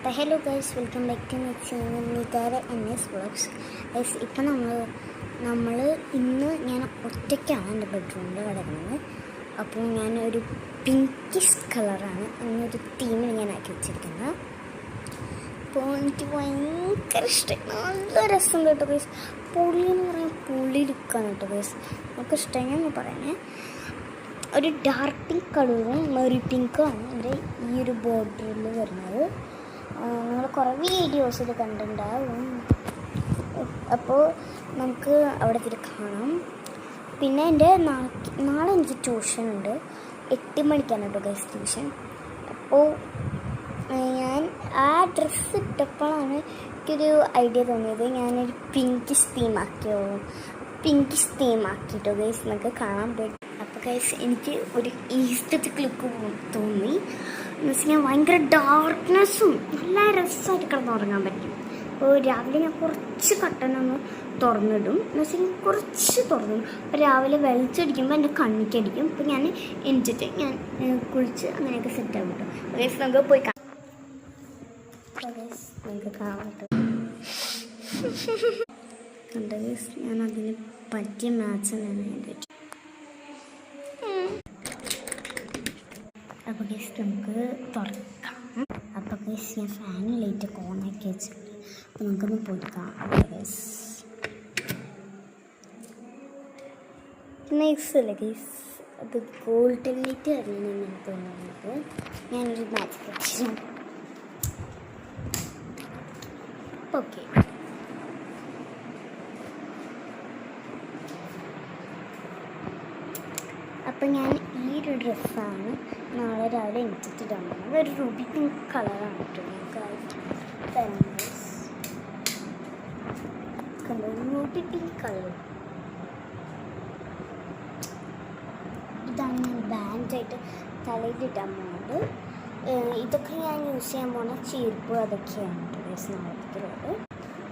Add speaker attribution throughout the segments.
Speaker 1: അപ്പോൾ hello guys, welcome back to my channel Nitara NS vlogs. Guys, ഇപ്പം നമ്മൾ ഇന്ന് ഞാൻ ഒറ്റയ്ക്കാണ് എൻ്റെ ബെഡ്റൂമിൽ കിടക്കുന്നത്. അപ്പോൾ ഞാൻ ഒരു പിങ്കിഷ് കളറാണ് എന്നൊരു തീമിൽ ഞാൻ ആക്കി വെച്ചിരിക്കുന്നത്. അപ്പോൾ എനിക്ക് ഭയങ്കര ഇഷ്ടമായി, നല്ല രസം കേട്ടോ ഗൈസ്. പുള്ളി എന്ന് പറയാൻ പുള്ളി ലുക്കാണ് കേട്ടോ ഗൈസ്. നമുക്ക് ഇഷ്ടമെന്ന് പറയണേ. ഒരു ഡാർക്ക് പിങ്ക് കളറും മെറി പിങ്കുമാണ് എൻ്റെ ഈ ഒരു ബോർഡറിൽ വരുന്നത്. നിങ്ങൾ കുറേ വീഡിയോസിൽ കണ്ടിട്ടുണ്ടാവും. അപ്പോൾ നമുക്ക് അവിടെ തിരി കാണാം. പിന്നെ എൻ്റെ നാളെ എനിക്ക് ട്യൂഷൻ ഉണ്ട്. 8 മണിക്കാണ് കേട്ടോ ഗൈസ് ട്യൂഷൻ. അപ്പോൾ ഞാൻ ആ ഡ്രസ്സ് ഇട്ടപ്പോഴാണ് എനിക്കൊരു ഐഡിയ തോന്നിയത്. ഞാനൊരു പിങ്കിഷ് തീമാക്കിയിട്ടോ ഗൈസ്, നമുക്ക് കാണാൻ പറ്റും. അപ്പോൾ ഗൈസ്, എനിക്ക് ഒരു ഈസ്തറ്റിക് ലുക്ക് തോന്നി. എന്ന് വെച്ച് കഴിഞ്ഞാൽ ഭയങ്കര ഡാർക്ക്നെസ്സും നല്ല രസമായിട്ട് കിടന്നുറങ്ങാൻ പറ്റും. അപ്പോൾ രാവിലെ ഞാൻ കുറച്ച് കട്ടനൊന്ന് തുറന്നിടും. എന്ന് വെച്ച് കഴിഞ്ഞാൽ കുറച്ച് തുറന്നിടും. അപ്പോൾ രാവിലെ വെളിച്ചടിക്കുമ്പോൾ എൻ്റെ കണ്ണിക്കടിക്കും. അപ്പോൾ ഞാൻ എണിച്ചിട്ട് ഞാൻ കുളിച്ച് അങ്ങനെയൊക്കെ സെറ്റാകും കേട്ടോ. ഗൈസ്, നമുക്ക് പോയി കാണാം. നമുക്ക് കാണാം കണ്ടോ ഗൈസ്, ഞാൻ അതിന് പറ്റിയ മാച്ച് തന്നെയാണ് എൻ്റെ. അപ്പോൾ ഗൈസ്, നമുക്ക് തുറക്കാം. അപ്പോൾ ഗൈസ്, ഞാൻ ഫാൻ ലൈറ്റൊക്കെ ഓണാക്കി വെച്ചിട്ടുണ്ട്. അപ്പോൾ നമുക്കൊന്ന് പോയിക്കാം. അപ്പോൾ ഗൈസ്, നൈസല്ലേ ഗൈസ്, അത് ഗോൾഡൻ ലൈറ്റ് അറിയാൻ എനിക്ക് തോന്നുന്നത്. ഞാനൊരു മാച്ച് വെച്ചിട്ടുണ്ട്. ഓക്കെ, അപ്പം ഞാൻ ഈ ഒരു ഡ്രസ്സാണ് നാളെ രാവിലെ എനിച്ചിട്ടിടാൻ പോകുന്നത്. ഒരു റൂബി പിങ്ക് കളറാണ് കേട്ടോ. കണ്ടോ, റൂബി പിങ്ക് കളർ. ഇതാണ് ഞാൻ ബാൻഡായിട്ട് തലയിലിട്ടാൻ പോകുന്നത്. ഇതൊക്കെ ഞാൻ യൂസ് ചെയ്യാൻ പോകുന്ന ചീർപ്പ് അതൊക്കെയാണ് കേട്ടോ നാളത്തേക്കുള്ളത്.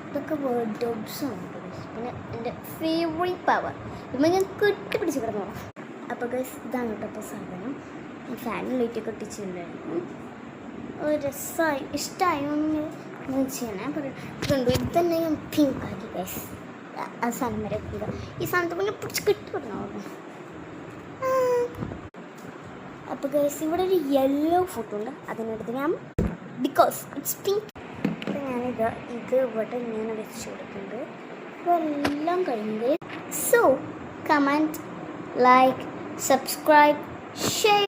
Speaker 1: ഇതൊക്കെ വേർഡ് ഡോബ്സാണ് കേട്ടോ. പിന്നെ എൻ്റെ ഫേവറേറ്റ് പവർ ഇപ്പം ഞാൻ കെട്ടിപ്പിടിച്ച് കിടന്നോളാം. അപ്പോൾ ഗൈസ്, ഇതാണ് കേട്ടോ ഇപ്പോൾ സാധനം. ഫാനും ലൈറ്റൊക്കെ ഒട്ടിച്ചിട്ടുണ്ടായിരുന്നു. രസമായി ഇഷ്ടമായി ഒന്ന് ചെയ്യണേ പറയുന്നുണ്ട്. ഇത് തന്നെ ഞാൻ പിങ്ക് ആക്കി ഗൈസ്. ആ സാധനം വരെ പിങ്ക്. ഈ സാധനത്തെ പിന്നെ പിടിച്ച് കിട്ടുമല്ലോ. അപ്പോൾ ഗൈസ്, ഇവിടെ ഒരു യെല്ലോ ഫോട്ടോ ഉണ്ട്. അതിനടുത്ത് ഞാൻ ബിക്കോസ് ഇറ്റ്സ് പിങ്ക്. അപ്പോൾ ഞാനിത് ഇവിടെ ഇങ്ങനെ വെച്ച് കൊടുക്കുന്നുണ്ട്. അപ്പോൾ എല്ലാം കഴിഞ്ഞത്. So comment, like, subscribe, share.